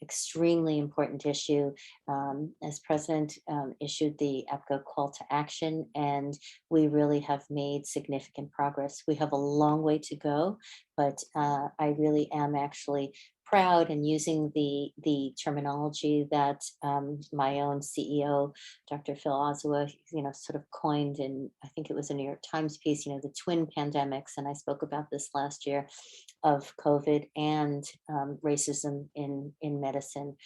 Speaker 4: extremely important issue. As president, issued the APGO call to action, and we really have made significant progress. We have a long way to go, but I really am actually proud and using the terminology that my own CEO, Dr. Phil Oswa, sort of coined in, I think it was a New York Times piece, the twin pandemics, and I spoke about this last year, of COVID and racism in medicine.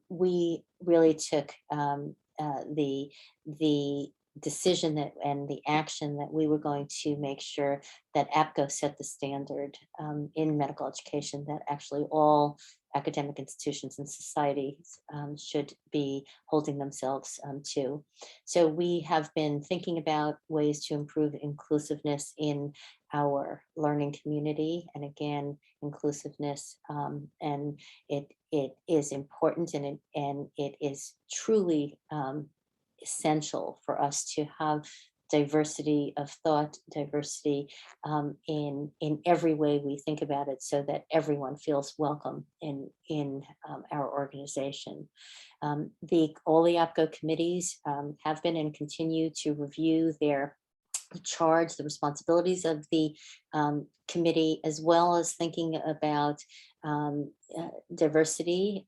Speaker 4: We really took the decision that and the action that we were going to make sure that APGO set the standard in medical education that actually all academic institutions and societies should be holding themselves to. So we have been thinking about ways to improve inclusiveness in our learning community, and again, inclusiveness, and it is important, and it is truly essential for us to have diversity of thought, diversity in every way we think about it, so that everyone feels welcome in our organization. All the APGO committees have been and continue to review their charge, the responsibilities of the committee, as well as thinking about diversity,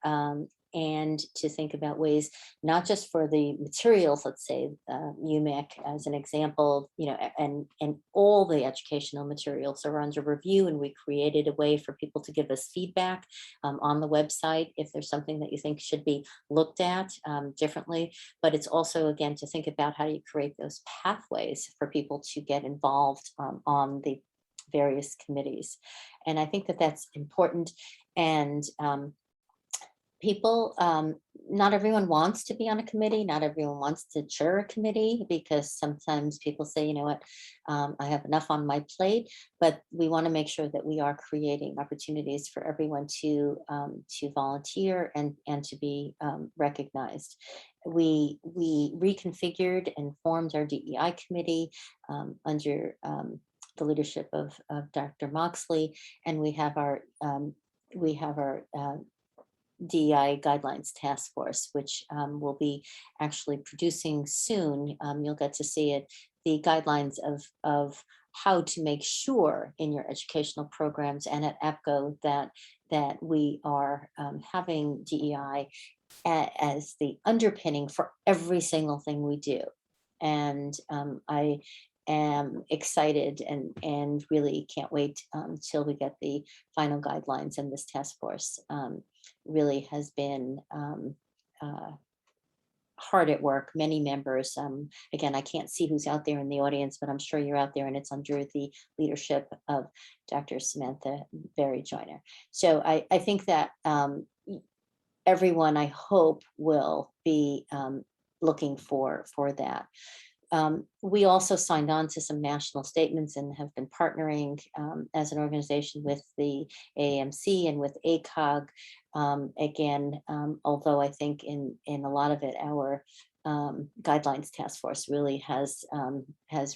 Speaker 4: and to think about ways, not just for the materials, let's say UMEC as an example, and all the educational materials are under review, and we created a way for people to give us feedback on the website if there's something that you think should be looked at differently. But it's also, again, to think about how you create those pathways for people to get involved on the various committees. And I think that that's important. And people, not everyone wants to be on a committee. Not everyone wants to chair a committee, because sometimes people say, you know what, I have enough on my plate. But we want to make sure that we are creating opportunities for everyone to volunteer and to be recognized. We reconfigured and formed our DEI committee under the leadership of Dr. Moxley, and we have our DEI guidelines task force, which will be actually producing soon. You'll get to see it, the guidelines of how to make sure in your educational programs and at APGO that we are having DEI as the underpinning for every single thing we do. And I am excited and really can't wait till we get the final guidelines, and this task force really has been hard at work, many members. Again, I can't see who's out there in the audience, but I'm sure you're out there, and it's under the leadership of Dr. Samantha Berry Joyner. So I think that everyone, I hope, will be looking for that. We also signed on to some national statements and have been partnering as an organization with the AAMC and with ACOG. Again, although I think in a lot of it, our guidelines task force really has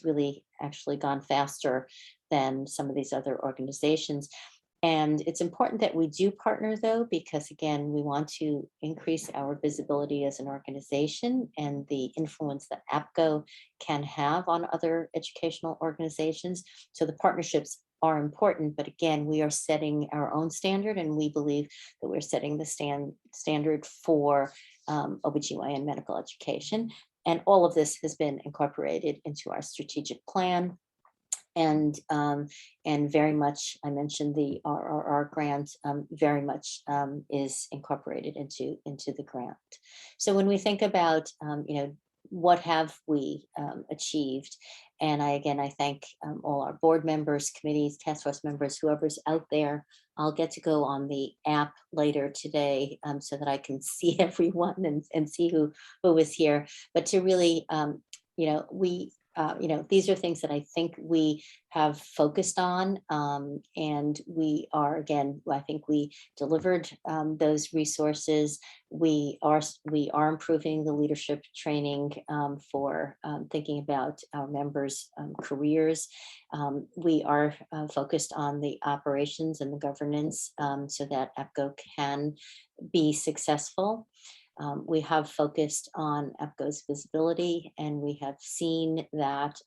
Speaker 4: really actually gone faster than some of these other organizations. And it's important that we do partner though, because again, we want to increase our visibility as an organization and the influence that APGO can have on other educational organizations. So the partnerships are important, but again, we are setting our own standard, and we believe that we're setting the standard for OB/GYN medical education. And all of this has been incorporated into our strategic plan. And very much, I mentioned the RRR grant, very much is incorporated into the grant. So when we think about, what have we achieved? And I thank all our board members, committees, task force members, whoever's out there. I'll get to go on the app later today so that I can see everyone and see who was here. But to really, these are things that I think we have focused on, and we are, again, I think we delivered those resources. We are improving the leadership training for thinking about our members' careers. We are focused on the operations and the governance so that APGO can be successful. We have focused on APGO's visibility, and we have seen that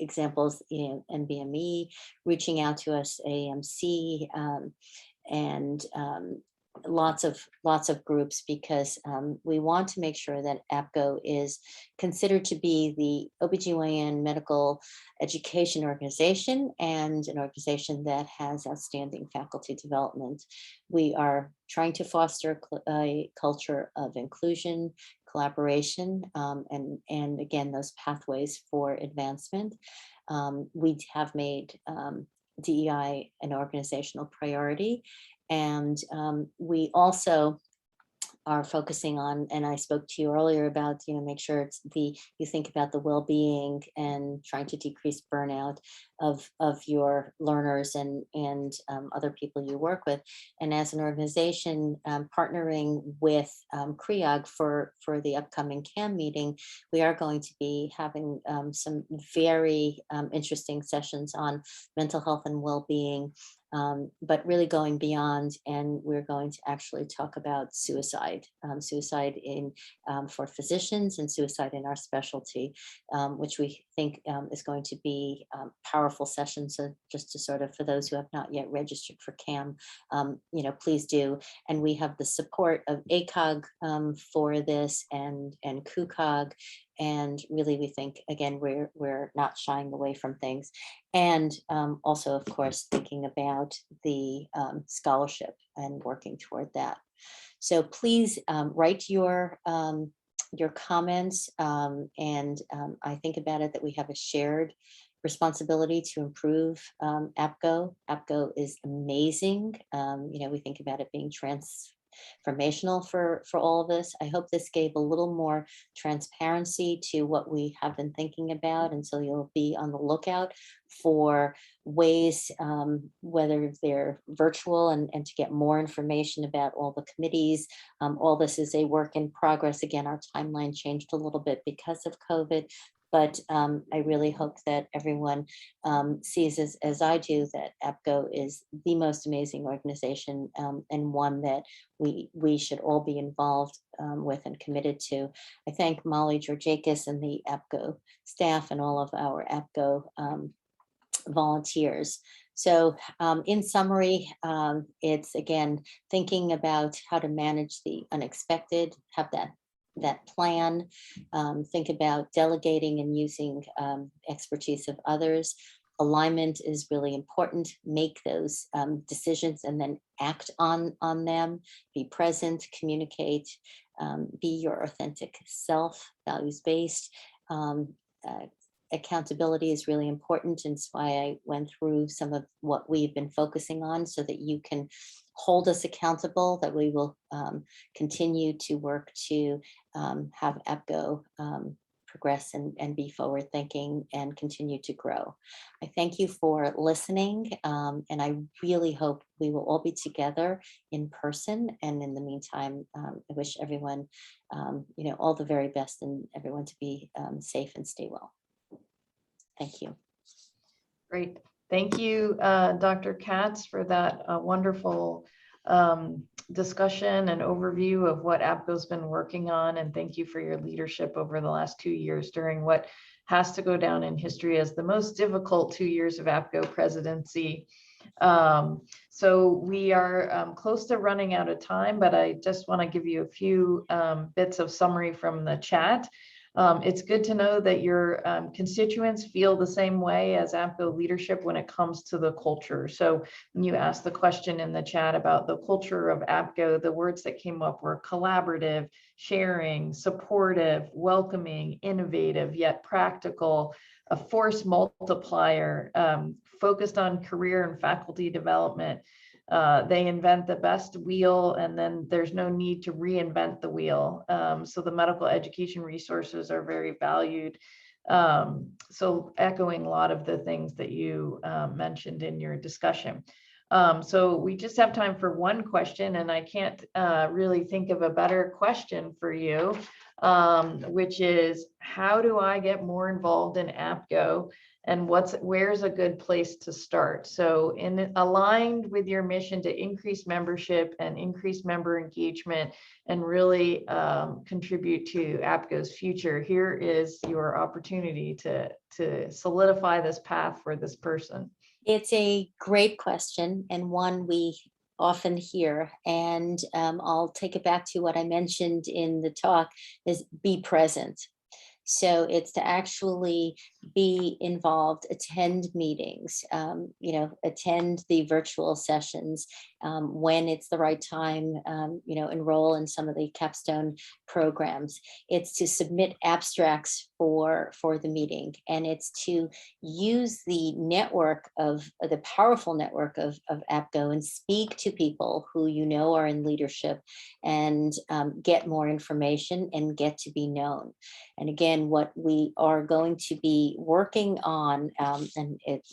Speaker 4: examples in NBME reaching out to us, AMC, and lots of groups, because we want to make sure that APGO is considered to be the OB/GYN medical education organization and an organization that has outstanding faculty development. We are trying to foster a culture of inclusion, collaboration, and again, those pathways for advancement. We have made DEI an organizational priority. And we also are focusing on, and I spoke to you earlier about, make sure it's you think about the well-being and trying to decrease burnout of your learners and other people you work with. And as an organization, partnering with CREOG for the upcoming CAM meeting, we are going to be having some very interesting sessions on mental health and well-being. But really going beyond, and we're going to actually talk about suicide for physicians and suicide in our specialty, which we think is going to be a powerful session. So just to sort of, for those who have not yet registered for CAM, please do. And we have the support of ACOG for this and KUCOG. And really, we think, again, we're not shying away from things. And also, of course, thinking about the scholarship and working toward that. So please write your comments. And I think about it that we have a shared responsibility to improve APGO. APGO is amazing. We think about it being transformational for all of us. I hope this gave a little more transparency to what we have been thinking about, and so you'll be on the lookout for ways, whether they're virtual and to get more information about all the committees. All this is a work in progress. Again, our timeline changed a little bit because of COVID. But I really hope that everyone sees, as I do, that APGO is the most amazing organization and one that we should all be involved with and committed to. I thank Molly Georgakis and the APGO staff and all of our APGO volunteers. So in summary, it's again thinking about how to manage the unexpected, have that plan, think about delegating and using expertise of others. Alignment is really important. Make those decisions and then act on them. Be present, communicate, be your authentic self, values-based. Accountability is really important, and it's why I went through some of what we've been focusing on, so that you can hold us accountable, that we will continue to work to have APGO progress and be forward thinking and continue to grow. I thank you for listening, and I really hope we will all be together in person. And in the meantime, I wish everyone all the very best, and everyone to be safe and stay well. Thank you.
Speaker 1: Great. Thank you, Dr. Katz, for that wonderful discussion and overview of what APGO's been working on. And thank you for your leadership over the last 2 years during what has to go down in history as the most difficult 2 years of APGO presidency. So we are close to running out of time, but I just want to give you a few bits of summary from the chat. It's good to know that your constituents feel the same way as APGO leadership when it comes to the culture. So when you asked the question in the chat about the culture of APGO, the words that came up were collaborative, sharing, supportive, welcoming, innovative, yet practical, a force multiplier, focused on career and faculty development. They invent the best wheel, and then there's no need to reinvent the wheel. So the medical education resources are very valued. So echoing a lot of the things that you mentioned in your discussion. So we just have time for one question, and I can't really think of a better question for you, which is, how do I get more involved in APGO? And where's a good place to start? So aligned with your mission to increase membership and increase member engagement and really contribute to APGO's future, here is your opportunity to solidify this path for this person.
Speaker 4: It's a great question and one we often hear. And I'll take it back to what I mentioned in the talk, is be present. So it's to actually be involved, attend meetings, attend the virtual sessions when it's the right time, enroll in some of the capstone programs. It's to submit abstracts for the meeting, and it's to use the network of the powerful network of APGO and speak to people who are in leadership and get more information and get to be known. And again, what we are going to be working on,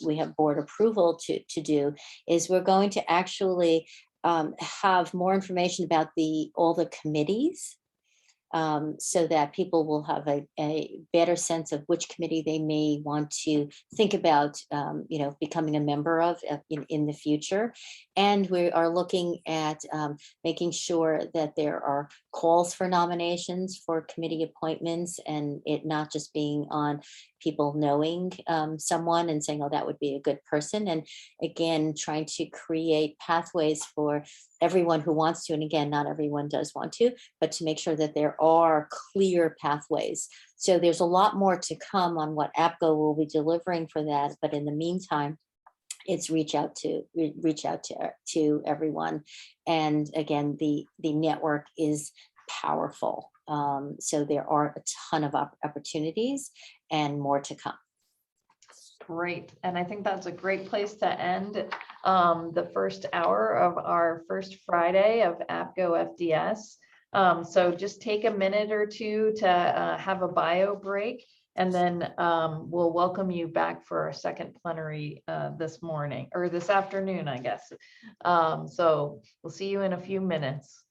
Speaker 4: we have board approval to do, is we're going to actually have more information about all the committees, so that people will have a better sense of which committee they may want to think about, becoming a member of in the future. And we are looking at making sure that there are calls for nominations for committee appointments, and it not just being on people knowing someone and saying, oh, that would be a good person. And again, trying to create pathways for everyone who wants to. And again, not everyone does want to, but to make sure that there are clear pathways. So there's a lot more to come on what APGO will be delivering for that. But in the meantime, it's reach out to everyone. And again, the network is powerful. So there are a ton of opportunities and more to come.
Speaker 1: Great. And I think that's a great place to end the first hour of our first Friday of APGO FDS. So just take a minute or two to have a bio break, and then we'll welcome you back for our second plenary this morning, or this afternoon, I guess. So we'll see you in a few minutes.